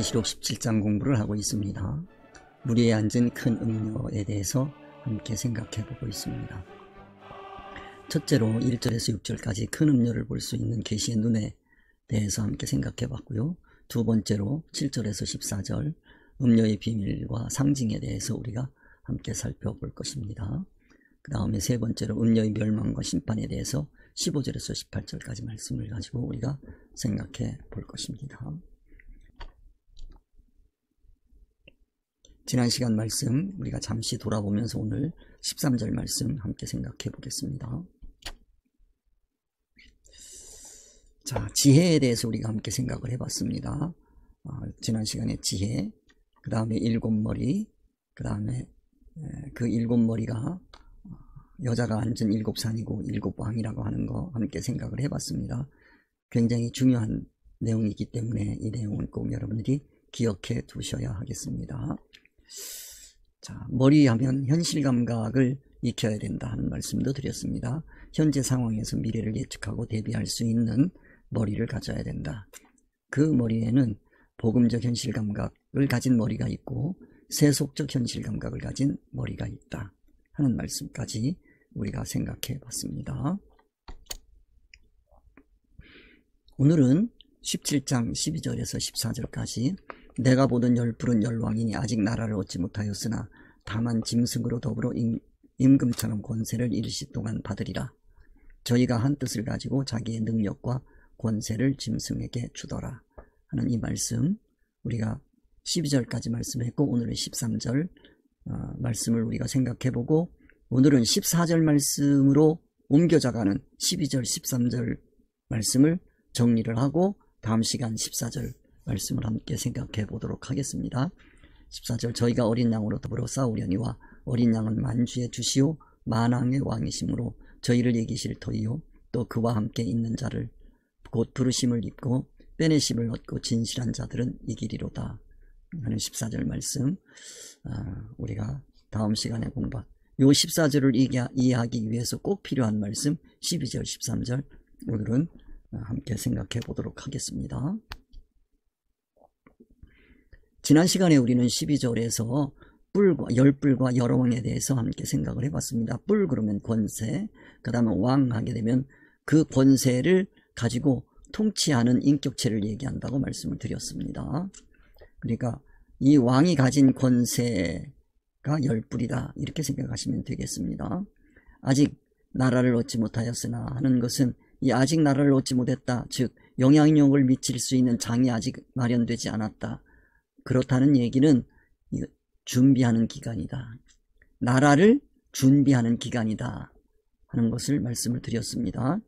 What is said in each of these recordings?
계시록 17장 공부를 하고 있습니다. 물 위에 앉은 큰 음료에 대해서 함께 생각해 보고 있습니다. 첫째로 1절에서 6절까지 큰 음료를 볼 수 있는 계시의 눈에 대해서 함께 생각해 봤고요. 두 번째로 7절에서 14절 음료의 비밀과 상징에 대해서 우리가 함께 살펴볼 것입니다. 그 다음에 세 번째로 음료의 멸망과 심판에 대해서 15절에서 18절까지 말씀을 가지고 우리가 생각해 볼 것입니다. 지난 시간 말씀 우리가 잠시 돌아보면서 오늘 13절 말씀 함께 생각해 보겠습니다. 자, 지혜에 대해서 우리가 함께 생각을 해봤습니다. 지난 시간에 지혜, 그 다음에 일곱 머리, 그 다음에 그 일곱 머리가 여자가 앉은 일곱 산이고 일곱 왕이라고 하는 거 함께 생각을 해봤습니다. 굉장히 중요한 내용이기 때문에 이 내용은 꼭 여러분들이 기억해 두셔야 하겠습니다. 자, 머리 하면 현실 감각을 익혀야 된다 하는 말씀도 드렸습니다. 현재 상황에서 미래를 예측하고 대비할 수 있는 머리를 가져야 된다. 그 머리에는 복음적 현실 감각을 가진 머리가 있고 세속적 현실 감각을 가진 머리가 있다 하는 말씀까지 우리가 생각해 봤습니다. 오늘은 17장 12절에서 14절까지 내가 보던 열불은 열왕이니 아직 나라를 얻지 못하였으나 다만 짐승으로 더불어 임금처럼 권세를 일시 동안 받으리라. 저희가 한 뜻을 가지고 자기의 능력과 권세를 짐승에게 주더라 하는 이 말씀, 우리가 12절까지 말씀했고 오늘은 13절 말씀을 우리가 생각해보고 오늘은 14절 말씀으로 옮겨져가는 12절 13절 말씀을 정리를 하고 다음 시간 14절 말씀을 함께 생각해 보도록 하겠습니다. 14절 저희가 어린 양으로 더불어 싸우려니와 어린 양은 만주의 주시오 만왕의 왕이시므로 저희를 이기실 터이요 또 그와 함께 있는 자를 곧 부르심을 입고 빼내심을 얻고 진실한 자들은 이기리로다 하는 14절 말씀, 우리가 다음 시간에 공부, 요 14절을 이해하기 위해서 꼭 필요한 말씀 12절 13절 오늘은 함께 생각해 보도록 하겠습니다. 지난 시간에 우리는 12절에서 뿔과 열뿔과 여러왕에 대해서 함께 생각을 해봤습니다. 뿔 그러면 권세, 그 다음에 왕 하게 되면 그 권세를 가지고 통치하는 인격체를 얘기한다고 말씀을 드렸습니다. 그러니까 이 왕이 가진 권세가 열뿔이다 이렇게 생각하시면 되겠습니다. 아직 나라를 얻지 못하였으나 하는 것은 이 아직 나라를 얻지 못했다, 즉 영향력을 미칠 수 있는 장이 아직 마련되지 않았다, 그렇다는 얘기는 준비하는 기간이다, 나라를 준비하는 기간이다 하는 것을 말씀을 드렸습니다.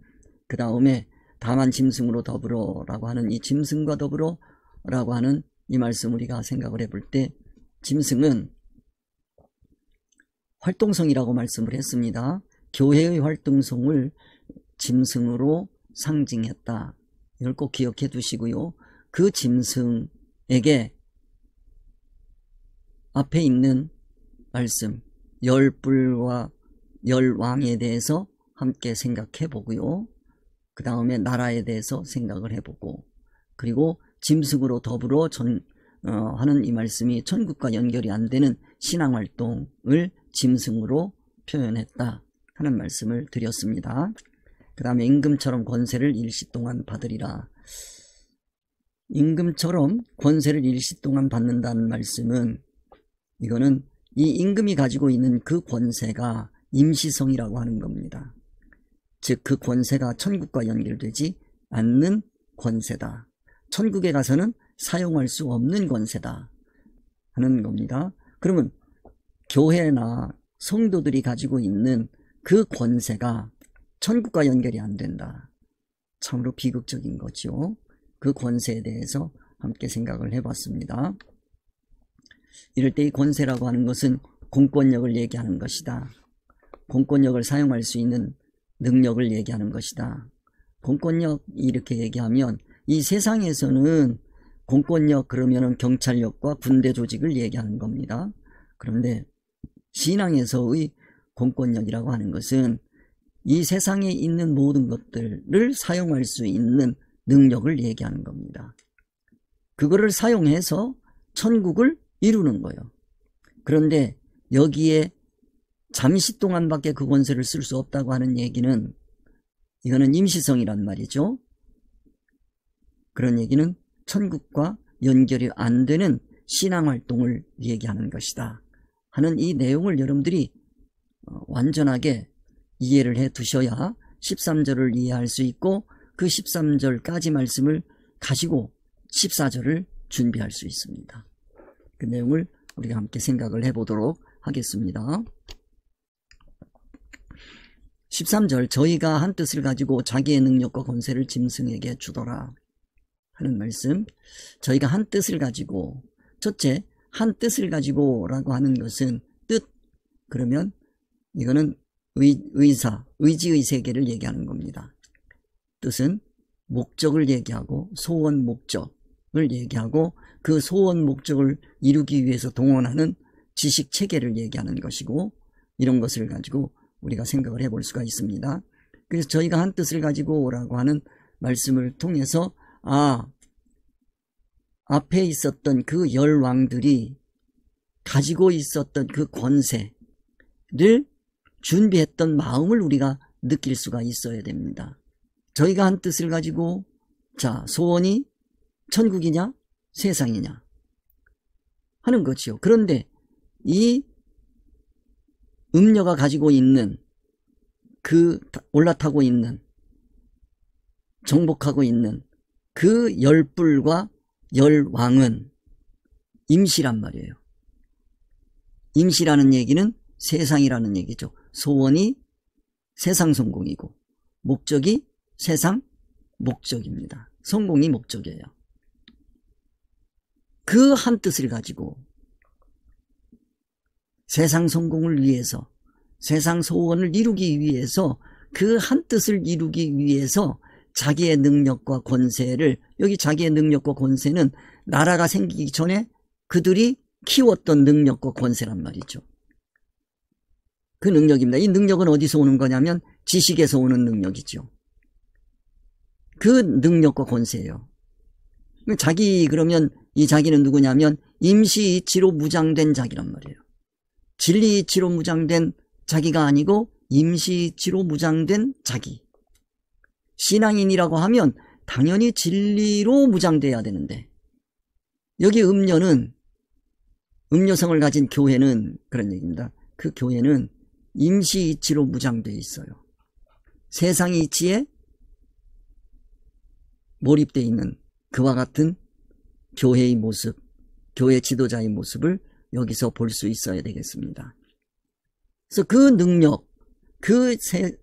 그 다음에 다만 짐승으로 더불어 라고 하는 이 짐승과 더불어 라고 하는 이 말씀 우리가 생각을 해볼 때 짐승은 활동성이라고 말씀을 했습니다. 교회의 활동성을 짐승으로 상징했다. 이걸 꼭 기억해 두시고요. 그 짐승에게 앞에 있는 말씀 열뿔과 열왕에 대해서 함께 생각해 보고요. 그 다음에 나라에 대해서 생각을 해보고 그리고 짐승으로 더불어 하는 이 말씀이 천국과 연결이 안 되는 신앙활동을 짐승으로 표현했다 하는 말씀을 드렸습니다. 그 다음에 임금처럼 권세를 일시 동안 받으리라. 임금처럼 권세를 일시 동안 받는다는 말씀은 이거는 이 임금이 가지고 있는 그 권세가 임시성이라고 하는 겁니다. 즉 그 권세가 천국과 연결되지 않는 권세다. 천국에 가서는 사용할 수 없는 권세다 하는 겁니다. 그러면 교회나 성도들이 가지고 있는 그 권세가 천국과 연결이 안 된다. 참으로 비극적인 거죠. 그 권세에 대해서 함께 생각을 해봤습니다. 이럴 때 이 권세라고 하는 것은 공권력을 얘기하는 것이다. 공권력을 사용할 수 있는 능력을 얘기하는 것이다. 공권력 이렇게 얘기하면 이 세상에서는 공권력 그러면은 경찰력과 군대 조직을 얘기하는 겁니다. 그런데 신앙에서의 공권력이라고 하는 것은 이 세상에 있는 모든 것들을 사용할 수 있는 능력을 얘기하는 겁니다. 그거를 사용해서 천국을 이루는 거예요. 그런데 여기에 잠시 동안밖에 그 권세를 쓸 수 없다고 하는 얘기는, 이거는 임시성이란 말이죠. 그런 얘기는 천국과 연결이 안 되는 신앙활동을 얘기하는 것이다 하는 이 내용을 여러분들이 완전하게 이해를 해 두셔야 13절을 이해할 수 있고, 그 13절까지 말씀을 가지고 14절을 준비할 수 있습니다. 그 내용을 우리가 함께 생각을 해보도록 하겠습니다. 13절, 저희가 한 뜻을 가지고 자기의 능력과 권세를 짐승에게 주더라 하는 말씀. 저희가 한 뜻을 가지고, 첫째, 한 뜻을 가지고 라고 하는 것은 뜻, 그러면 이거는 의지의 세계를 얘기하는 겁니다. 뜻은 목적을 얘기하고 소원 목적을 얘기하고, 그 소원 목적을 이루기 위해서 동원하는 지식 체계를 얘기하는 것이고, 이런 것을 가지고 우리가 생각을 해볼 수가 있습니다. 그래서 저희가 한 뜻을 가지고 라고 하는 말씀을 통해서, 앞에 있었던 그 열왕들이 가지고 있었던 그 권세를 준비했던 마음을 우리가 느낄 수가 있어야 됩니다. 저희가 한 뜻을 가지고, 자, 소원이 천국이냐 세상이냐 하는 거지요. 그런데 이 음녀가 가지고 있는 그 올라타고 있는, 정복하고 있는 그 열불과 열왕은 임시란 말이에요. 임시라는 얘기는 세상이라는 얘기죠. 소원이 세상 성공이고 목적이 세상 목적입니다. 성공이 목적이에요. 그 한 뜻을 가지고 세상 성공을 위해서, 세상 소원을 이루기 위해서, 그 한 뜻을 이루기 위해서 자기의 능력과 권세를, 여기 자기의 능력과 권세는 나라가 생기기 전에 그들이 키웠던 능력과 권세란 말이죠. 그 능력입니다. 이 능력은 어디서 오는 거냐면 지식에서 오는 능력이죠. 그 능력과 권세예요. 그러면 이 자기는 누구냐면 임시 이치로 무장된 자기란 말이에요. 진리 이치로 무장된 자기가 아니고 임시 이치로 무장된 자기. 신앙인이라고 하면 당연히 진리로 무장돼야 되는데, 여기 음료성을 가진 교회는 그런 얘기입니다. 그 교회는 임시 이치로 무장되어 있어요. 세상 이치에 몰입되어 있는 그와 같은 교회의 모습, 교회 지도자의 모습을 여기서 볼 수 있어야 되겠습니다. 그래서 그 능력, 그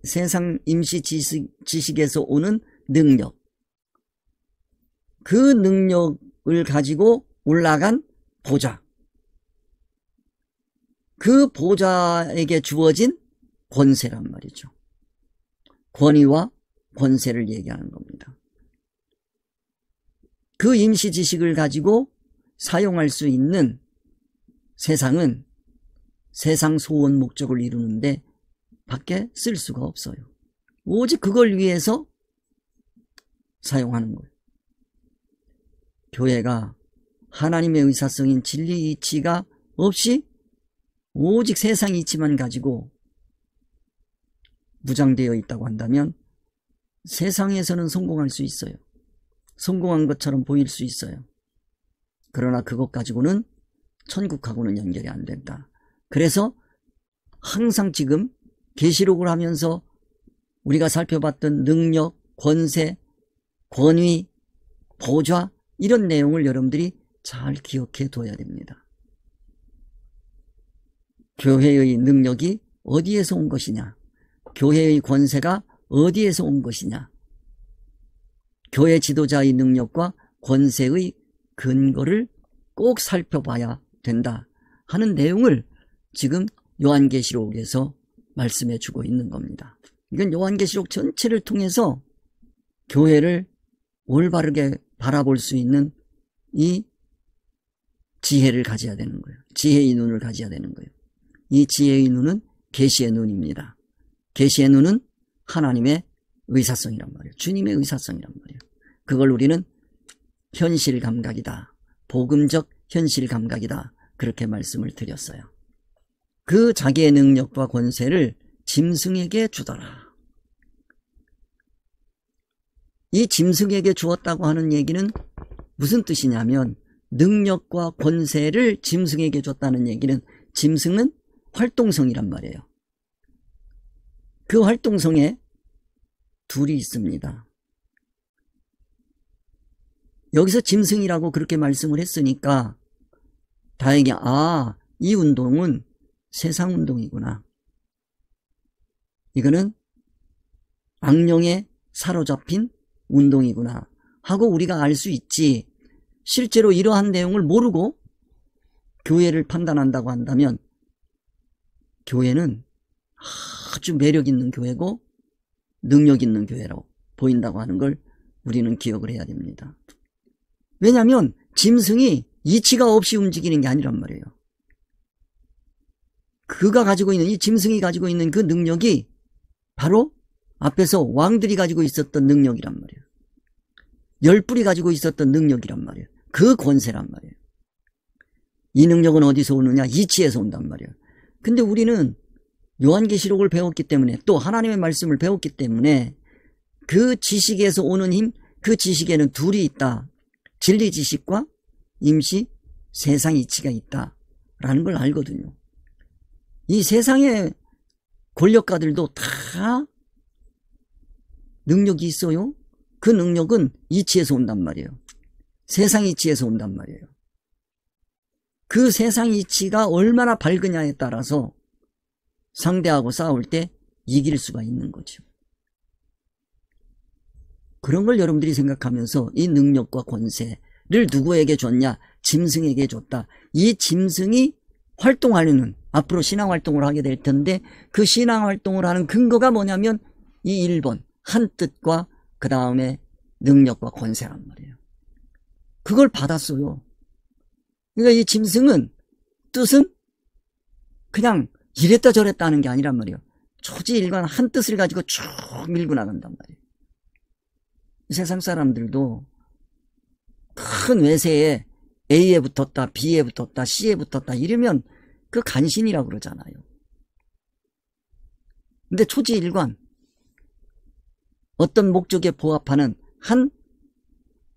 세상 임시 지식에서 오는 능력, 그 능력을 가지고 올라간 보좌, 그 보좌에게 주어진 권세란 말이죠. 권위와 권세를 얘기하는 겁니다. 그 임시 지식을 가지고 사용할 수 있는 세상은 세상 소원 목적을 이루는데 밖에 쓸 수가 없어요. 오직 그걸 위해서 사용하는 거예요. 교회가 하나님의 의사성인 진리 이치가 없이 오직 세상 이치만 가지고 무장되어 있다고 한다면 세상에서는 성공할 수 있어요. 성공한 것처럼 보일 수 있어요. 그러나 그것 가지고는 천국하고는 연결이 안 된다. 그래서 항상 지금 계시록을 하면서 우리가 살펴봤던 능력, 권세, 권위, 보좌, 이런 내용을 여러분들이 잘 기억해 둬야 됩니다. 교회의 능력이 어디에서 온 것이냐, 교회의 권세가 어디에서 온 것이냐, 교회 지도자의 능력과 권세의 근거를 꼭 살펴봐야 된다 하는 내용을 지금 요한계시록에서 말씀해 주고 있는 겁니다. 이건 요한계시록 전체를 통해서 교회를 올바르게 바라볼 수 있는 이 지혜를 가져야 되는 거예요. 지혜의 눈을 가져야 되는 거예요. 이 지혜의 눈은 계시의 눈입니다. 계시의 눈은 하나님의 의사성이란 말이에요. 주님의 의사성이란 말이에요. 그걸 우리는 현실 감각이다. 복음적 현실 감각이다. 그렇게 말씀을 드렸어요. 그 자기의 능력과 권세를 짐승에게 주더라. 이 짐승에게 주었다고 하는 얘기는 무슨 뜻이냐면 능력과 권세를 짐승에게 줬다는 얘기는 짐승은 활동성이란 말이에요. 그 활동성에 둘이 있습니다. 여기서 짐승이라고 그렇게 말씀을 했으니까 다행히 이 운동은 세상 운동이구나. 이거는 악령에 사로잡힌 운동이구나 하고 우리가 알 수 있지. 실제로 이러한 내용을 모르고 교회를 판단한다고 한다면 교회는 아주 매력 있는 교회고 능력 있는 교회라고 보인다고 하는 걸 우리는 기억을 해야 됩니다. 왜냐하면 짐승이 이치가 없이 움직이는 게 아니란 말이에요. 그가 가지고 있는, 이 짐승이 가지고 있는 그 능력이 바로 앞에서 왕들이 가지고 있었던 능력이란 말이에요. 열불이 가지고 있었던 능력이란 말이에요. 그 권세란 말이에요. 이 능력은 어디서 오느냐? 이치에서 온단 말이에요. 근데 우리는 요한계시록을 배웠기 때문에 또 하나님의 말씀을 배웠기 때문에 그 지식에서 오는 힘, 그 지식에는 둘이 있다. 진리 지식과 임시 세상 이치가 있다라는 걸 알거든요. 이 세상의 권력가들도 다 능력이 있어요. 그 능력은 이치에서 온단 말이에요. 세상 이치에서 온단 말이에요. 그 세상 이치가 얼마나 밝으냐에 따라서 상대하고 싸울 때 이길 수가 있는 거죠. 그런 걸 여러분들이 생각하면서 이 능력과 권세를 누구에게 줬냐? 짐승에게 줬다. 이 짐승이 활동하려는, 앞으로 신앙활동을 하게 될 텐데 그 신앙활동을 하는 근거가 뭐냐면 이 1번 한 뜻과 그 다음에 능력과 권세란 말이에요. 그걸 받았어요. 그러니까 이 짐승은 뜻은 그냥 이랬다 저랬다 하는 게 아니란 말이에요. 초지일관 한 뜻을 가지고 쭉 밀고 나간단 말이에요. 세상 사람들도 큰 외세에 A에 붙었다, B에 붙었다, C에 붙었다 이러면 그 간신이라고 그러잖아요. 근데 초지일관 어떤 목적에 부합하는 한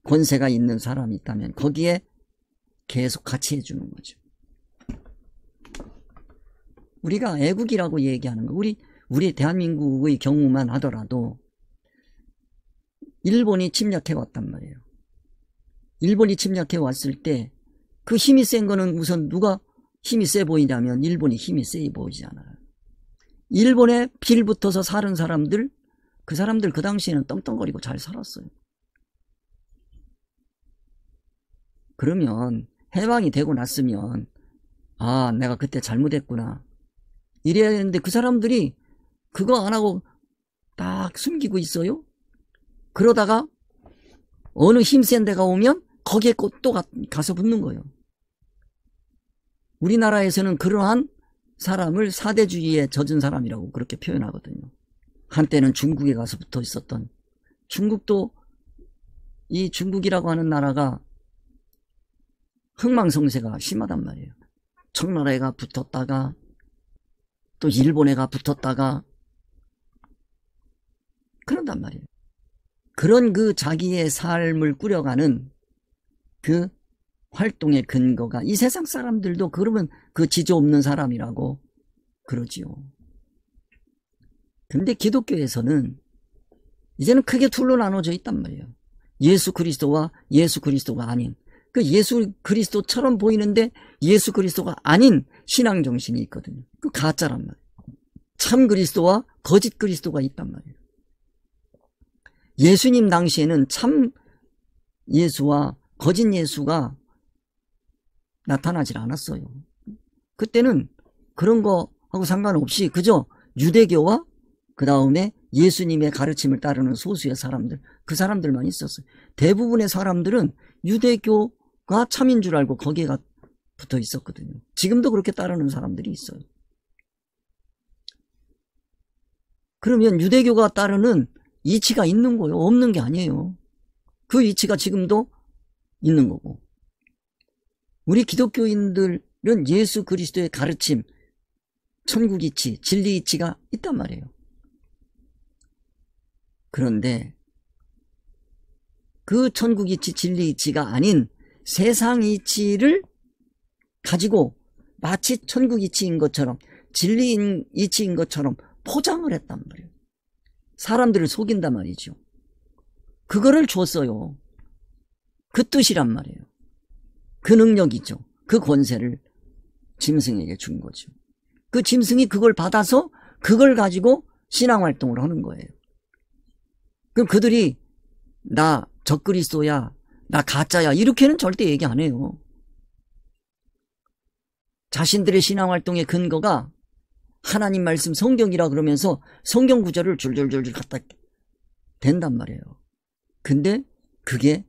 권세가 있는 사람이 있다면 거기에 계속 같이 해주는 거죠. 우리가 애국이라고 얘기하는 거, 우리 대한민국의 경우만 하더라도 일본이 침략해 왔단 말이에요. 일본이 침략해 왔을 때 그 힘이 센 거는 우선 누가 힘이 세 보이냐면 일본이 힘이 세 보이잖아요. 일본에 빌붙어서 사는 사람들, 그 사람들 그 당시에는 떵떵거리고 잘 살았어요. 그러면 해방이 되고 났으면 내가 그때 잘못했구나 이래야 되는데 그 사람들이 그거 안 하고 딱 숨기고 있어요. 그러다가 어느 힘센 데가 오면 거기에 또 가서 붙는 거예요. 우리나라에서는 그러한 사람을 사대주의에 젖은 사람이라고 그렇게 표현하거든요. 한때는 중국에 가서 붙어 있었던, 중국도 이 중국이라고 하는 나라가 흥망성쇠가 심하단 말이에요. 청나라에가 붙었다가 또 일본에가 붙었다가 그런단 말이에요. 그런 그 자기의 삶을 꾸려가는 그 활동의 근거가, 이 세상 사람들도 그러면 그 지조 없는 사람이라고 그러지요. 근데 기독교에서는 이제는 크게 둘로 나눠져 있단 말이에요. 예수 그리스도와 예수 그리스도가 아닌, 그 예수 그리스도처럼 보이는데 예수 그리스도가 아닌 신앙 정신이 있거든요. 그 가짜란 말이에요. 참 그리스도와 거짓 그리스도가 있단 말이에요. 예수님 당시에는 참 예수와 거짓 예수가 나타나질 않았어요. 그때는 그런 거하고 상관없이 그저 유대교와 그 다음에 예수님의 가르침을 따르는 소수의 사람들, 그 사람들만 있었어요. 대부분의 사람들은 유대교가 참인 줄 알고 거기에 붙어 있었거든요. 지금도 그렇게 따르는 사람들이 있어요. 그러면 유대교가 따르는 이치가 있는 거예요. 없는 게 아니에요. 그 이치가 지금도 있는 거고, 우리 기독교인들은 예수 그리스도의 가르침, 천국 이치, 진리 이치가 있단 말이에요. 그런데 그 천국 이치, 진리 이치가 아닌 세상 이치를 가지고 마치 천국 이치인 것처럼, 진리 이치인 것처럼 포장을 했단 말이에요. 사람들을 속인단 말이죠. 그거를 줬어요. 그 뜻이란 말이에요. 그 능력이죠. 그 권세를 짐승에게 준 거죠. 그 짐승이 그걸 받아서 그걸 가지고 신앙활동을 하는 거예요. 그럼 그들이 나 적그리스도야, 나 가짜야, 이렇게는 절대 얘기 안 해요. 자신들의 신앙활동의 근거가 하나님 말씀 성경이라 그러면서 성경 구절을 줄줄줄줄 갖다 댄단 말이에요. 근데 그게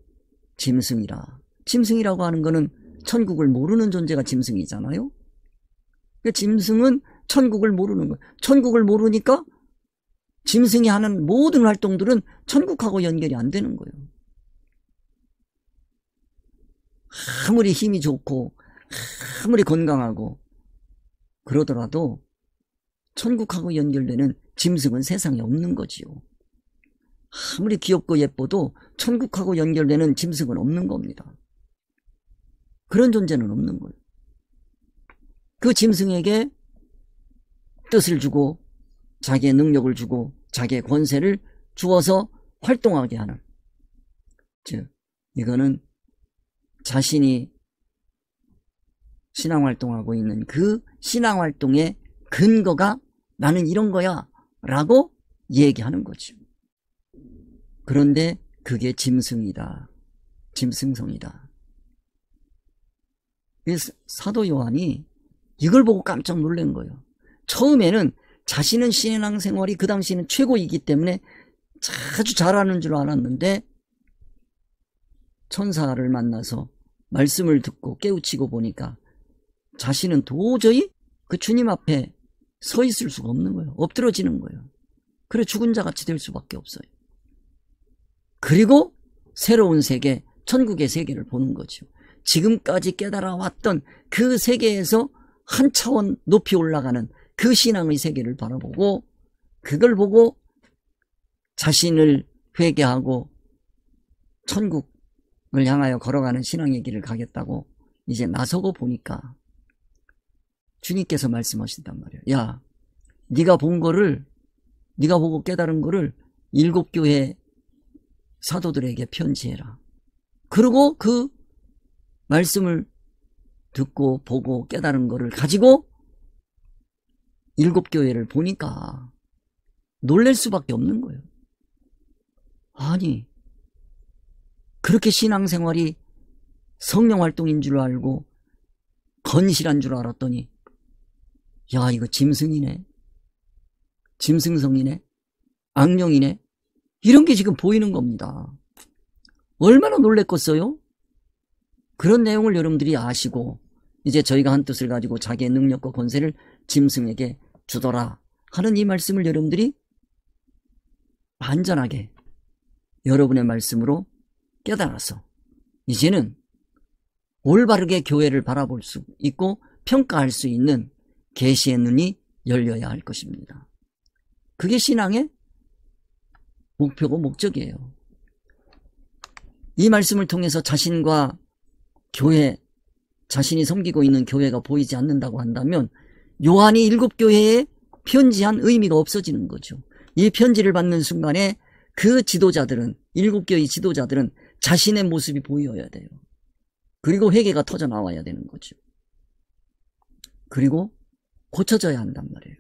짐승이라. 짐승이라고 하는 거는 천국을 모르는 존재가 짐승이잖아요. 짐승은 천국을 모르는 거예요. 천국을 모르니까 짐승이 하는 모든 활동들은 천국하고 연결이 안 되는 거예요. 아무리 힘이 좋고 아무리 건강하고 그러더라도 천국하고 연결되는 짐승은 세상에 없는 거지요. 아무리 귀엽고 예뻐도 천국하고 연결되는 짐승은 없는 겁니다. 그런 존재는 없는 거예요. 그 짐승에게 뜻을 주고 자기의 능력을 주고 자기의 권세를 주어서 활동하게 하는, 즉 이거는 자신이 신앙활동하고 있는 그 신앙활동의 근거가 나는 이런 거야 라고 얘기하는 거죠. 그런데 그게 짐승이다. 짐승성이다. 사도 요한이 이걸 보고 깜짝 놀란 거예요. 처음에는 자신은 신앙생활이 그 당시에는 최고이기 때문에 아주 잘하는 줄 알았는데 천사를 만나서 말씀을 듣고 깨우치고 보니까 자신은 도저히 그 주님 앞에 서 있을 수가 없는 거예요. 엎드러지는 거예요. 그래 죽은 자같이 될 수밖에 없어요. 그리고 새로운 세계, 천국의 세계를 보는 거죠. 지금까지 깨달아 왔던 그 세계에서 한 차원 높이 올라가는 그 신앙의 세계를 바라보고 그걸 보고 자신을 회개하고 천국을 향하여 걸어가는 신앙의 길을 가겠다고 이제 나서고 보니까 주님께서 말씀하신단 말이에요. 야, 네가 본 거를, 네가 보고 깨달은 거를 7교회 사도들에게 편지해라. 그리고 그 말씀을 듣고 보고 깨달은 거를 가지고 7교회를 보니까 놀랄 수밖에 없는 거예요. 아니, 그렇게 신앙생활이 성령활동인 줄 알고 건실한 줄 알았더니 야, 이거 짐승이네, 짐승성이네, 악령이네, 이런 게 지금 보이는 겁니다. 얼마나 놀랬겠어요? 그런 내용을 여러분들이 아시고 이제 저희가 한 뜻을 가지고 자기의 능력과 권세를 짐승에게 주더라 하는 이 말씀을 여러분들이 안전하게 여러분의 말씀으로 깨달아서 이제는 올바르게 교회를 바라볼 수 있고 평가할 수 있는 계시의 눈이 열려야 할 것입니다. 그게 신앙의 목표고 목적이에요. 이 말씀을 통해서 자신과 교회, 자신이 섬기고 있는 교회가 보이지 않는다고 한다면 요한이 7교회에 편지한 의미가 없어지는 거죠. 이 편지를 받는 순간에 그 지도자들은, 7교의 지도자들은 자신의 모습이 보여야 돼요. 그리고 회개가 터져 나와야 되는 거죠. 그리고 고쳐져야 한단 말이에요.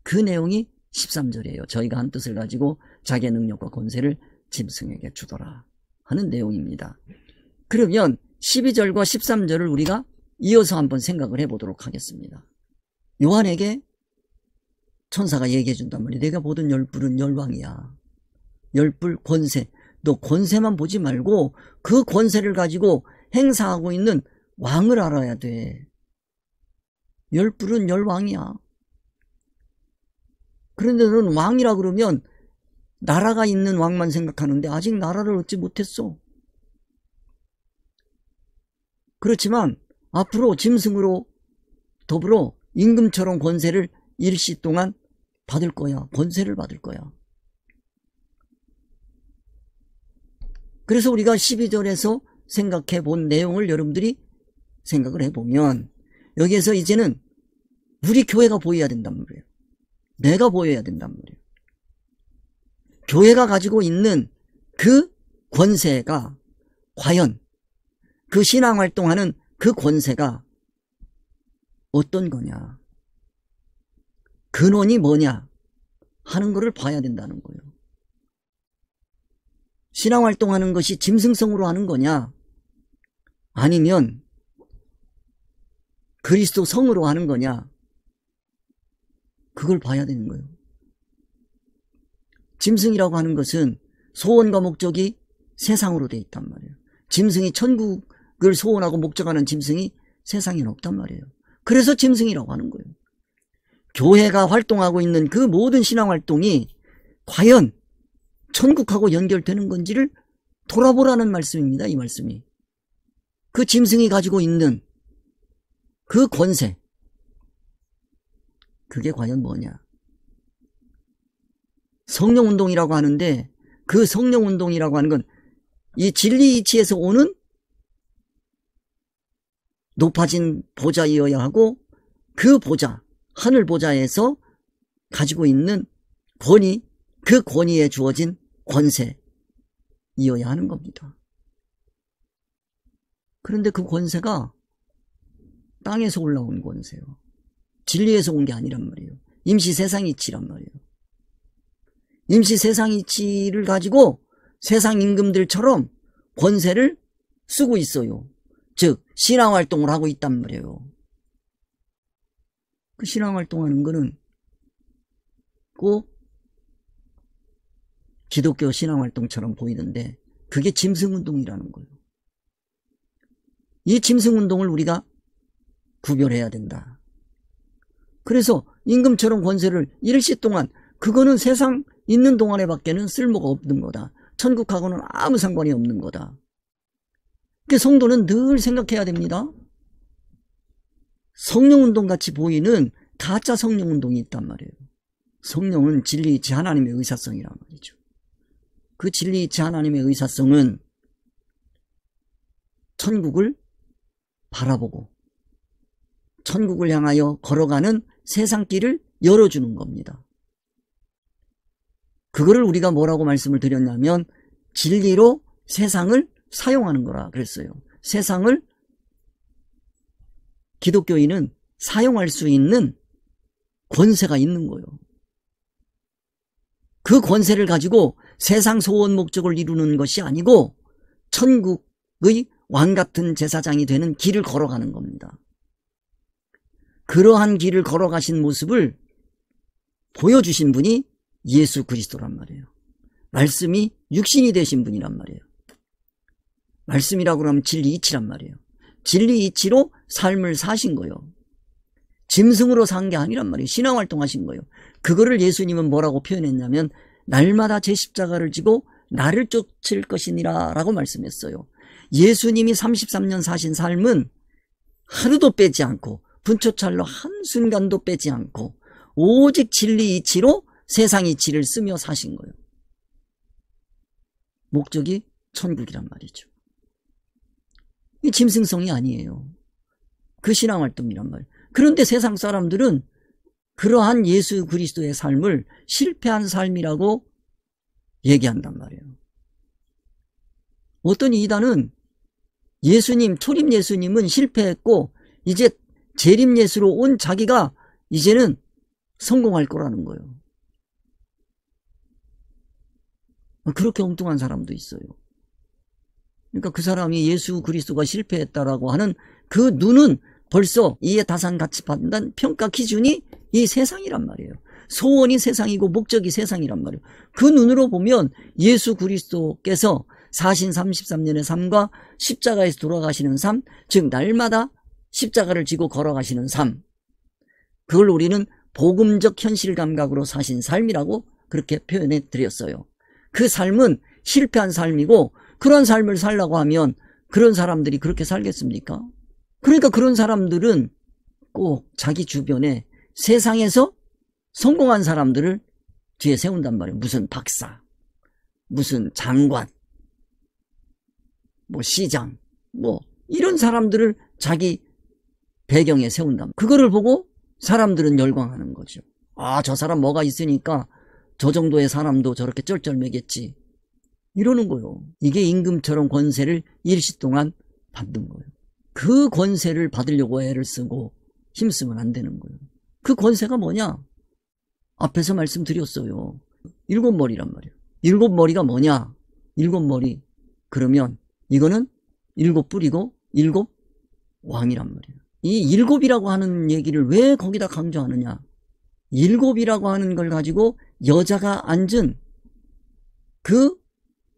그 내용이 13절이에요. 저희가 한 뜻을 가지고 자기의 능력과 권세를 짐승에게 주더라 하는 내용입니다. 그러면 12절과 13절을 우리가 이어서 한번 생각을 해보도록 하겠습니다. 요한에게 천사가 얘기해 준단 말이에요. 내가 보던 열불은 열왕이야. 열불 권세. 너 권세만 보지 말고 그 권세를 가지고 행사하고 있는 왕을 알아야 돼. 열불은 열왕이야. 그런데 너는 왕이라 그러면 나라가 있는 왕만 생각하는데 아직 나라를 얻지 못했어. 그렇지만 앞으로 짐승으로 더불어 임금처럼 권세를 일시 동안 받을 거야. 권세를 받을 거야. 그래서 우리가 12절에서 생각해 본 내용을 여러분들이 생각을 해보면 여기에서 이제는 우리 교회가 보여야 된단 말이에요. 내가 보여야 된단 말이에요. 교회가 가지고 있는 그 권세가 과연 그 신앙활동하는 그 권세가 어떤 거냐, 근원이 뭐냐 하는 거를 봐야 된다는 거예요. 신앙활동하는 것이 짐승성으로 하는 거냐, 아니면 그리스도 성으로 하는 거냐, 그걸 봐야 되는 거예요. 짐승이라고 하는 것은 소원과 목적이 세상으로 돼 있단 말이에요. 짐승이 천국을 소원하고 목적하는 짐승이 세상에는 없단 말이에요. 그래서 짐승이라고 하는 거예요. 교회가 활동하고 있는 그 모든 신앙활동이 과연 천국하고 연결되는 건지를 돌아보라는 말씀입니다. 이 말씀이. 그 짐승이 가지고 있는 그 권세, 그게 과연 뭐냐. 성령운동이라고 하는데 그 성령운동이라고 하는 건 이 진리 이치에서 오는 높아진 보좌이어야 하고 그 보좌, 하늘 보좌에서 가지고 있는 권위, 그 권위에 주어진 권세이어야 하는 겁니다. 그런데 그 권세가 땅에서 올라온 권세요. 진리에서 온 게 아니란 말이에요. 임시 세상 이치란 말이에요. 임시 세상 이치를 가지고 세상 임금들처럼 권세를 쓰고 있어요. 즉 신앙활동을 하고 있단 말이에요. 그 신앙활동하는 거는 꼭 기독교 신앙활동처럼 보이는데 그게 짐승운동이라는 거예요. 이 짐승운동을 우리가 구별해야 된다. 그래서 임금처럼 권세를 일시 동안, 그거는 세상 있는 동안에 밖에는 쓸모가 없는 거다. 천국하고는 아무 상관이 없는 거다. 그 성도는 늘 생각해야 됩니다. 성령운동 같이 보이는 가짜 성령운동이 있단 말이에요. 성령은 진리이치 하나님의 의사성이란 말이죠. 그 진리이치 하나님의 의사성은 천국을 바라보고 천국을 향하여 걸어가는 세상길을 열어주는 겁니다. 그거를 우리가 뭐라고 말씀을 드렸냐면 진리로 세상을 사용하는 거라 그랬어요. 세상을 기독교인은 사용할 수 있는 권세가 있는 거예요. 그 권세를 가지고 세상 소원 목적을 이루는 것이 아니고 천국의 왕 같은 제사장이 되는 길을 걸어가는 겁니다. 그러한 길을 걸어가신 모습을 보여주신 분이 예수 그리스도란 말이에요. 말씀이 육신이 되신 분이란 말이에요. 말씀이라고 하면 진리 이치란 말이에요. 진리 이치로 삶을 사신 거예요. 짐승으로 산 게 아니란 말이에요. 신앙활동 하신 거예요. 그거를 예수님은 뭐라고 표현했냐면 날마다 제 십자가를 지고 나를 쫓을 것이니라 라고 말씀했어요. 예수님이 33년 사신 삶은 하루도 빼지 않고 분초찰로 한순간도 빼지 않고 오직 진리 이치로 세상 이치를 쓰며 사신 거예요. 목적이 천국이란 말이죠. 이 짐승성이 아니에요. 그 신앙활동이란 말이에요. 그런데 세상 사람들은 그러한 예수 그리스도의 삶을 실패한 삶이라고 얘기한단 말이에요. 어떤 이단은 예수님, 초림 예수님은 실패했고 이제 재림 예수로 온 자기가 이제는 성공할 거라는 거예요. 그렇게 엉뚱한 사람도 있어요. 그러니까 그 사람이 예수 그리스도가 실패했다라고 하는 그 눈은 벌써 이해 타산 가치 판단 평가 기준이 이 세상이란 말이에요. 소원이 세상이고 목적이 세상이란 말이에요. 그 눈으로 보면 예수 그리스도께서 사신 33년의 삶과 십자가에서 돌아가시는 삶, 즉 날마다 십자가를 지고 걸어가시는 삶, 그걸 우리는 복음적 현실 감각으로 사신 삶이라고 그렇게 표현해 드렸어요. 그 삶은 실패한 삶이고 그런 삶을 살라고 하면 그런 사람들이 그렇게 살겠습니까? 그러니까 그런 사람들은 꼭 자기 주변에 세상에서 성공한 사람들을 뒤에 세운단 말이에요. 무슨 박사, 무슨 장관, 뭐 시장, 뭐 이런 사람들을 자기 배경에 세운단 말이에요. 그거를 보고 사람들은 열광하는 거죠. 아, 저 사람 뭐가 있으니까 저 정도의 사람도 저렇게 쩔쩔매겠지, 이러는 거예요. 이게 임금처럼 권세를 일시 동안 받는 거예요. 그 권세를 받으려고 애를 쓰고 힘쓰면 안 되는 거예요. 그 권세가 뭐냐? 앞에서 말씀드렸어요. 7머리란 말이에요. 7머리가 뭐냐? 7머리. 그러면 이거는 7뿔이고 7왕이란 말이에요. 이 7이라고 하는 얘기를 왜 거기다 강조하느냐? 7이라고 하는 걸 가지고 여자가 앉은 그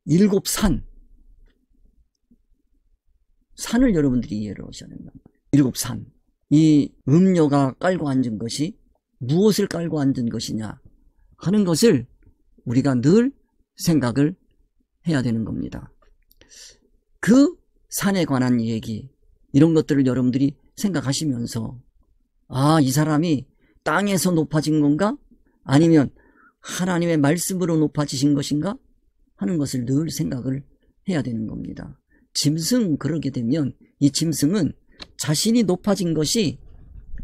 7산, 산을 여러분들이 이해를 하셔야 된다. 7산. 이 음녀가 깔고 앉은 것이 무엇을 깔고 앉은 것이냐 하는 것을 우리가 늘 생각을 해야 되는 겁니다. 그 산에 관한 얘기, 이런 것들을 여러분들이 생각하시면서, 아, 이 사람이 땅에서 높아진 건가? 아니면 하나님의 말씀으로 높아지신 것인가? 하는 것을 늘 생각을 해야 되는 겁니다. 짐승, 그러게 되면 이 짐승은 자신이 높아진 것이,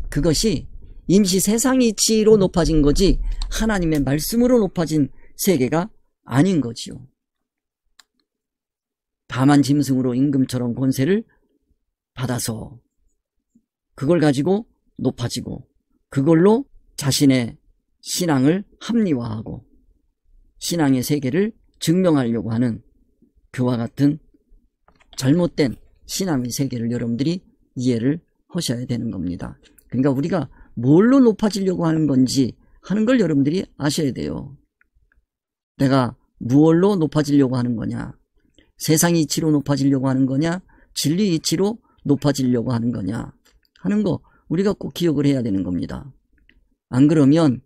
그것이 임시 세상 이치로 높아진 거지 하나님의 말씀으로 높아진 세계가 아닌 거지요. 다만 짐승으로 임금처럼 권세를 받아서 그걸 가지고 높아지고 그걸로 자신의 신앙을 합리화하고 신앙의 세계를 증명하려고 하는 그와 같은 잘못된 신앙의 세계를 여러분들이 이해를 하셔야 되는 겁니다. 그러니까 우리가 뭘로 높아지려고 하는 건지 하는 걸 여러분들이 아셔야 돼요. 내가 무엇로 높아지려고 하는 거냐? 세상 이치로 높아지려고 하는 거냐? 진리 이치로 높아지려고 하는 거냐? 하는 거 우리가 꼭 기억을 해야 되는 겁니다. 안 그러면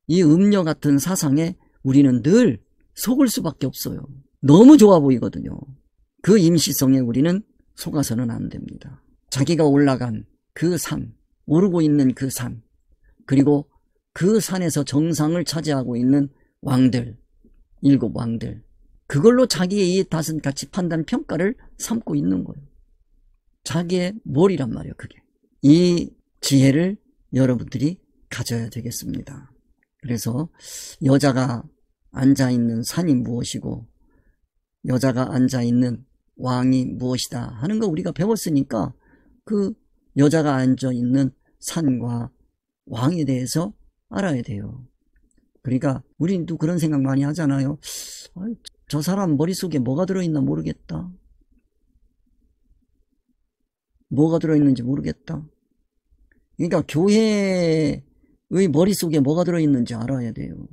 이 음녀 같은 사상에 우리는 늘 속을 수밖에 없어요. 너무 좋아 보이거든요. 그 임시성에 우리는 속아서는 안 됩니다. 자기가 올라간 그 산, 오르고 있는 그 산, 그리고 그 산에서 정상을 차지하고 있는 왕들, 7왕들, 그걸로 자기의 이 다섯 가치 판단 평가를 삼고 있는 거예요. 자기의 뭘이란 말이에요, 그게. 이 지혜를 여러분들이 가져야 되겠습니다. 그래서 여자가 앉아있는 산이 무엇이고 여자가 앉아있는 왕이 무엇이다 하는 거 우리가 배웠으니까 그 여자가 앉아있는 산과 왕에 대해서 알아야 돼요. 그러니까 우리도 그런 생각 많이 하잖아요. 저 사람 머릿속에 뭐가 들어있나 모르겠다. 뭐가 들어있는지 모르겠다. 그러니까 교회의 머릿속에 뭐가 들어있는지 알아야 돼요.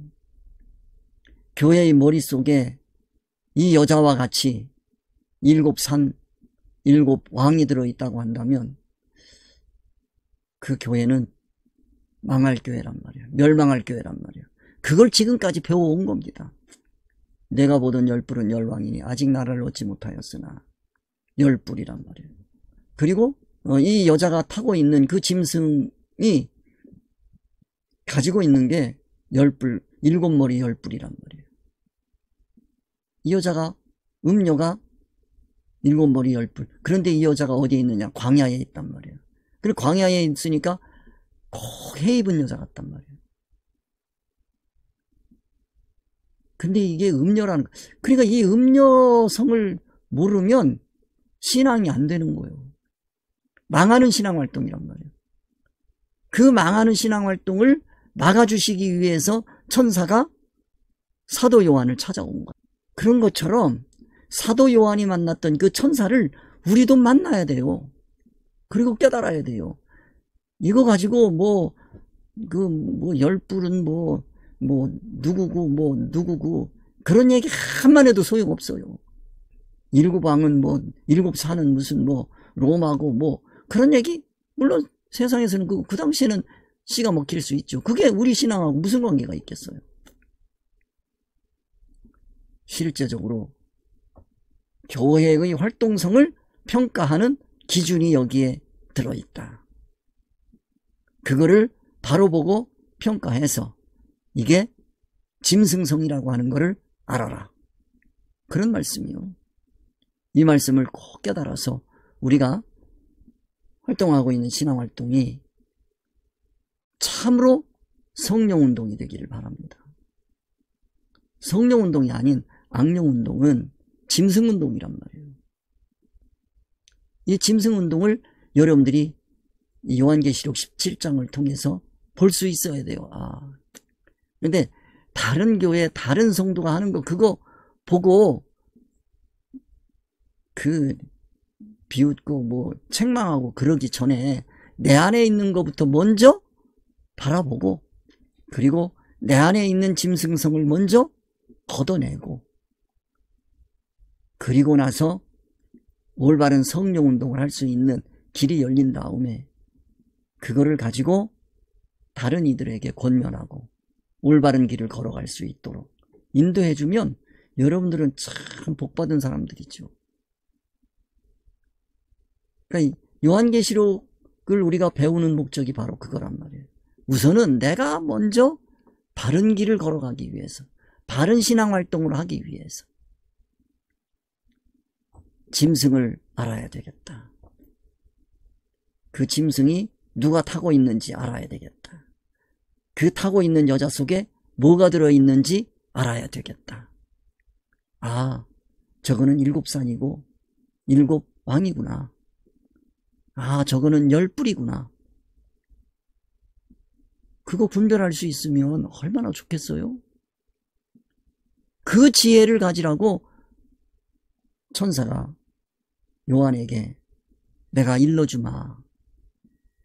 교회의 머릿속에 이 여자와 같이 7산, 7왕이 들어있다고 한다면 그 교회는 망할 교회란 말이에요. 멸망할 교회란 말이에요. 그걸 지금까지 배워온 겁니다. 내가 보던 10뿔은 10왕이니 아직 나라를 얻지 못하였으나 10뿔이란 말이에요. 그리고 이 여자가 타고 있는 그 짐승이 가지고 있는 게 10뿔, 7머리 10뿔이란 말이에요. 이 여자가, 음녀가 7머리 10뿔. 그런데 이 여자가 어디에 있느냐? 광야에 있단 말이에요. 그리고 광야에 있으니까 꼭 해 입은 여자 같단 말이에요. 근데 이게 음녀라는 거. 그러니까 이 음녀성을 모르면 신앙이 안 되는 거예요. 망하는 신앙활동이란 말이에요. 그 망하는 신앙활동을 막아주시기 위해서 천사가 사도 요한을 찾아온 거예요. 그런 것처럼 사도 요한이 만났던 그 천사를 우리도 만나야 돼요. 그리고 깨달아야 돼요. 이거 가지고 뭐 10뿔은 누구고 그런 얘기 한만 해도 소용없어요. 7왕은 7산은 무슨 로마고 그런 얘기, 물론 세상에서는 그 당시에는 씨가 먹힐 수 있죠. 그게 우리 신앙하고 무슨 관계가 있겠어요. 실제적으로 교회의 활동성을 평가하는 기준이 여기에 들어있다. 그거를 바로 보고 평가해서 이게 짐승성이라고 하는 것을 알아라. 그런 말씀이요. 이 말씀을 꼭 깨달아서 우리가 활동하고 있는 신앙활동이 참으로 성령운동이 되기를 바랍니다. 성령운동이 아닌 악령운동은 짐승운동이란 말이에요. 이 짐승운동을 여러분들이 요한계시록 17장을 통해서 볼 수 있어야 돼요. 근데 다른 교회 다른 성도가 하는 거 그거 보고 비웃고 책망하고 그러기 전에 내 안에 있는 것부터 먼저 바라보고, 그리고 내 안에 있는 짐승성을 먼저 걷어내고, 그리고 나서 올바른 성령운동을 할 수 있는 길이 열린 다음에 그거를 가지고 다른 이들에게 권면하고 올바른 길을 걸어갈 수 있도록 인도해주면 여러분들은 참 복받은 사람들이죠. 그러니까 요한계시록을 우리가 배우는 목적이 바로 그거란 말이에요. 우선은 내가 먼저 바른 길을 걸어가기 위해서, 바른 신앙활동을 하기 위해서 짐승을 알아야 되겠다. 그 짐승이 누가 타고 있는지 알아야 되겠다. 그 타고 있는 여자 속에 뭐가 들어있는지 알아야 되겠다. 저거는 7산이고 7왕이구나. 저거는 10뿔이구나. 그거 분별할 수 있으면 얼마나 좋겠어요? 그 지혜를 가지라고 천사가 요한에게 내가 일러주마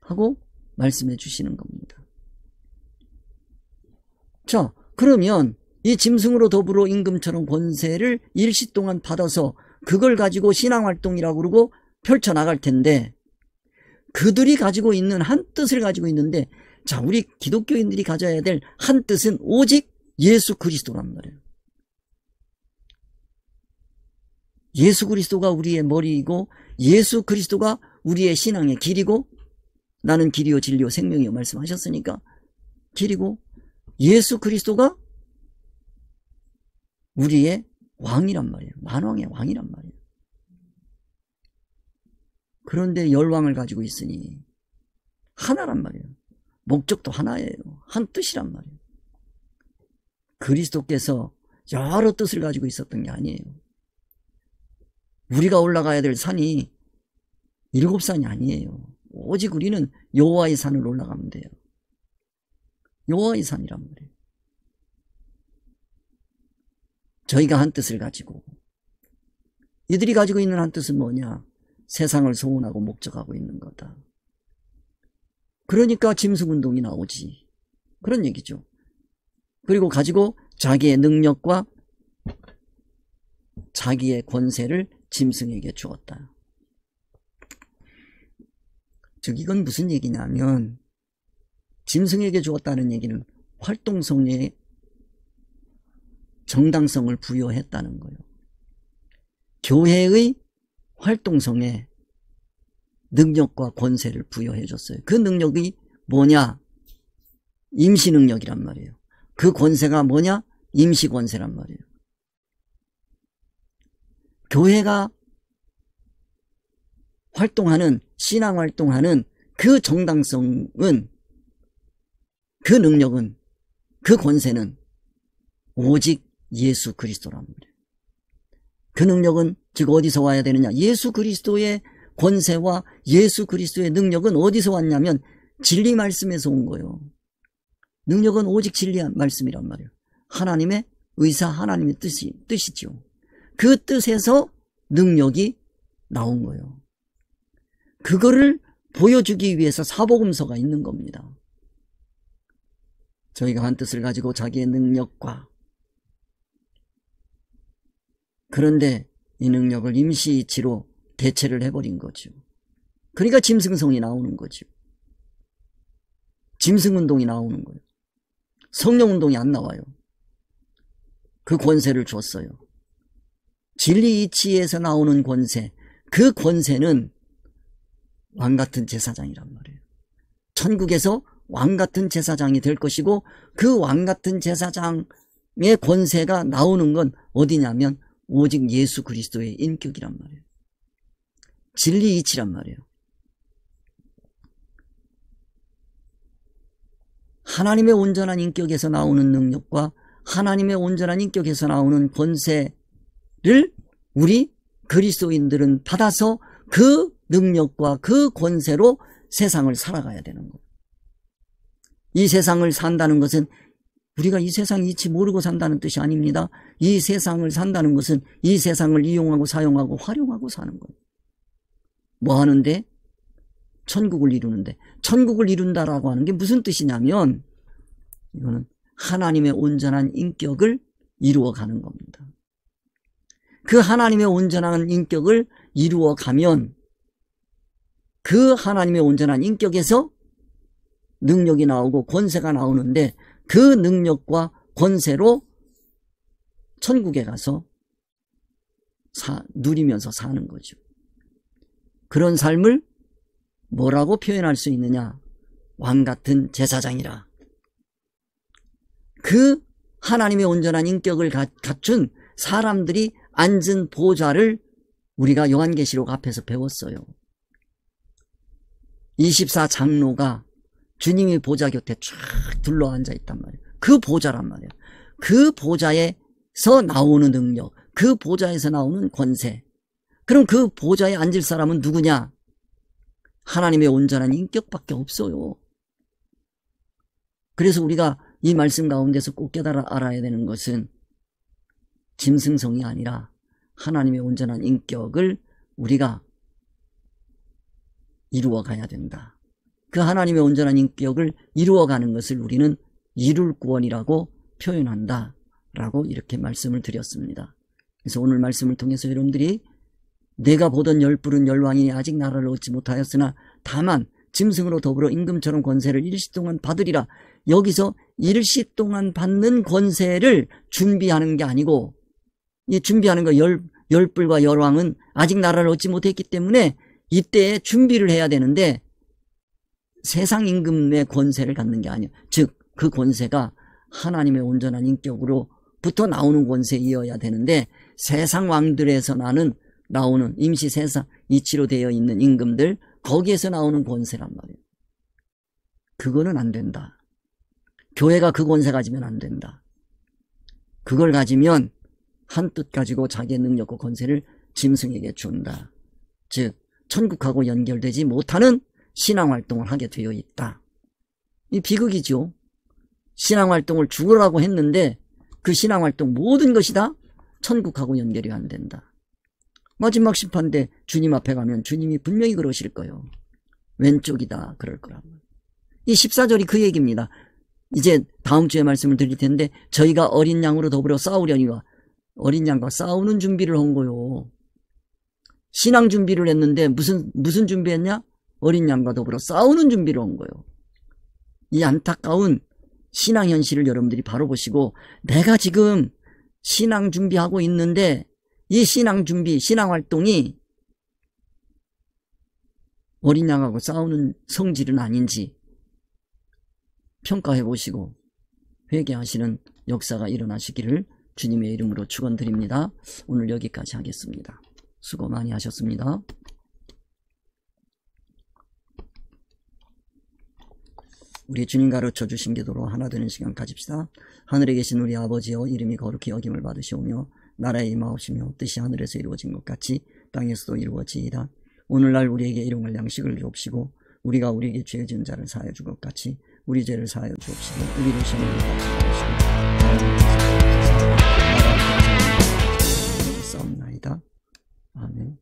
하고 말씀해 주시는 겁니다. 자, 그러면 이 짐승으로 더불어 임금처럼 권세를 일시 동안 받아서 그걸 가지고 신앙활동이라고 그러고 펼쳐나갈 텐데, 그들이 가지고 있는 한 뜻을 가지고 있는데, 자, 우리 기독교인들이 가져야 될 한 뜻은 오직 예수 그리스도란 말이에요. 예수 그리스도가 우리의 머리이고 예수 그리스도가 우리의 신앙의 길이고, 나는 길이요 진리요 생명이요 말씀하셨으니까 길이고, 예수 그리스도가 우리의 왕이란 말이에요. 만왕의 왕이란 말이에요. 그런데 10왕을 가지고 있으니 하나란 말이에요. 목적도 하나예요. 한 뜻이란 말이에요. 그리스도께서 여러 뜻을 가지고 있었던 게 아니에요. 우리가 올라가야 될 산이 7산이 아니에요. 오직 우리는 여호와의 산을 올라가면 돼요. 여호와의 산이란 말이에요. 저희가 한 뜻을 가지고, 이들이 가지고 있는 한 뜻은 뭐냐? 세상을 소원하고 목적하고 있는 거다. 그러니까 짐승운동이 나오지. 그런 얘기죠. 그리고 가지고 자기의 능력과 자기의 권세를 짐승에게 주었다. 즉 이건 무슨 얘기냐면, 짐승에게 주었다는 얘기는 활동성에 정당성을 부여했다는 거예요. 교회의 활동성에 능력과 권세를 부여해 줬어요. 그 능력이 뭐냐? 임시능력이란 말이에요. 그 권세가 뭐냐? 임시권세란 말이에요. 교회가 활동하는, 신앙활동하는 그 정당성은, 그 능력은, 그 권세는 오직 예수 그리스도란 말이에요. 그 능력은 즉 어디서 와야 되느냐? 예수 그리스도의 권세와 예수 그리스도의 능력은 어디서 왔냐면 진리 말씀에서 온 거예요. 능력은 오직 진리 말씀이란 말이에요. 하나님의 의사, 하나님의 뜻이죠. 그 뜻에서 능력이 나온 거예요. 그거를 보여주기 위해서 사복음서가 있는 겁니다. 저희가 한 뜻을 가지고 자기의 능력과, 그런데 이 능력을 임시이치로 대체를 해버린 거죠. 그러니까 짐승성이 나오는 거죠. 짐승운동이 나오는 거예요. 성령운동이 안 나와요. 그 권세를 줬어요. 진리 이치에서 나오는 권세, 그 권세는 왕같은 제사장이란 말이에요. 천국에서 왕같은 제사장이 될 것이고, 그 왕같은 제사장의 권세가 나오는 건 어디냐면 오직 예수 그리스도의 인격이란 말이에요. 진리 이치란 말이에요. 하나님의 온전한 인격에서 나오는 능력과 하나님의 온전한 인격에서 나오는 권세를 우리 그리스도인들은 받아서 그 능력과 그 권세로 세상을 살아가야 되는 거예요. 이 세상을 산다는 것은 우리가 이 세상 이치 모르고 산다는 뜻이 아닙니다. 이 세상을 산다는 것은 이 세상을 이용하고 사용하고 활용하고 사는 거예요. 뭐 하는데? 천국을 이루는데. 천국을 이룬다라고 하는 게 무슨 뜻이냐면 이거는 하나님의 온전한 인격을 이루어가는 겁니다. 그 하나님의 온전한 인격을 이루어가면 그 하나님의 온전한 인격에서 능력이 나오고 권세가 나오는데, 그 능력과 권세로 천국에 가서 누리면서 사는 거죠. 그런 삶을 뭐라고 표현할 수 있느냐? 왕같은 제사장이라. 그 하나님의 온전한 인격을 갖춘 사람들이 앉은 보좌를 우리가 요한계시록 앞에서 배웠어요. 24장로가 주님의 보좌 곁에 쫙 둘러앉아 있단 말이에요. 그 보좌란 말이에요. 그 보좌에서 나오는 능력, 그 보좌에서 나오는 권세. 그럼 그 보좌에 앉을 사람은 누구냐? 하나님의 온전한 인격밖에 없어요. 그래서 우리가 이 말씀 가운데서 꼭 깨달아 알아야 되는 것은 짐승성이 아니라 하나님의 온전한 인격을 우리가 이루어 가야 된다. 그 하나님의 온전한 인격을 이루어가는 것을 우리는 이룰 구원이라고 표현한다 라고 이렇게 말씀을 드렸습니다. 그래서 오늘 말씀을 통해서 여러분들이 내가 보던 열부른 열왕이 아직 나라를 얻지 못하였으나 다만 짐승으로 더불어 임금처럼 권세를 일시 동안 받으리라. 여기서 일시 동안 받는 권세를 준비하는 게 아니고, 이 준비하는 거 열불과 열왕은 아직 나라를 얻지 못했기 때문에 이때에 준비를 해야 되는데, 세상 임금의 권세를 갖는 게 아니에요. 즉 그 권세가 하나님의 온전한 인격으로부터 나오는 권세이어야 되는데, 세상 왕들에서 나오는 임시 세상 이치로 되어 있는 임금들, 거기에서 나오는 권세란 말이에요. 그거는 안 된다. 교회가 그 권세 가지면 안 된다. 그걸 가지면 한 뜻 가지고 자기의 능력과 권세를 짐승에게 준다. 즉 천국하고 연결되지 못하는 신앙활동을 하게 되어 있다. 이 비극이죠. 신앙활동을 죽으라고 했는데 그 신앙활동 모든 것이 다 천국하고 연결이 안 된다. 마지막 심판 때 주님 앞에 가면 주님이 분명히 그러실 거예요. 왼쪽이다 그럴 거라고. 이 14절이 그 얘기입니다. 이제 다음 주에 말씀을 드릴 텐데, 저희가 어린 양으로 더불어 싸우려니와, 어린 양과 싸우는 준비를 한 거요. 신앙 준비를 했는데 무슨 준비했냐? 어린 양과 더불어 싸우는 준비를 한 거예요. 이 안타까운 신앙 현실을 여러분들이 바로 보시고, 내가 지금 신앙 준비하고 있는데 이 신앙 준비, 신앙 활동이 어린 양하고 싸우는 성질은 아닌지 평가해 보시고 회개하시는 역사가 일어나시기를 주님의 이름으로 축원드립니다. 오늘 여기까지 하겠습니다. 수고 많이 하셨습니다. 우리 주님 가르쳐 주신 기도로 하나 되는 시간 가집시다. 하늘에 계신 우리 아버지여, 이름이 거룩히 여김을 받으시오며 나라에 임하옵시며 뜻이 하늘에서 이루어진 것 같이 땅에서도 이루어지이다. 오늘날 우리에게 일용할 양식을 주옵시고 우리가 우리에게 죄 지은 자를 사하여 줄 것 같이 우리 죄를 사하여 주옵시고 우리를 시험에 들게 하시고 싸움나이다. 아멘.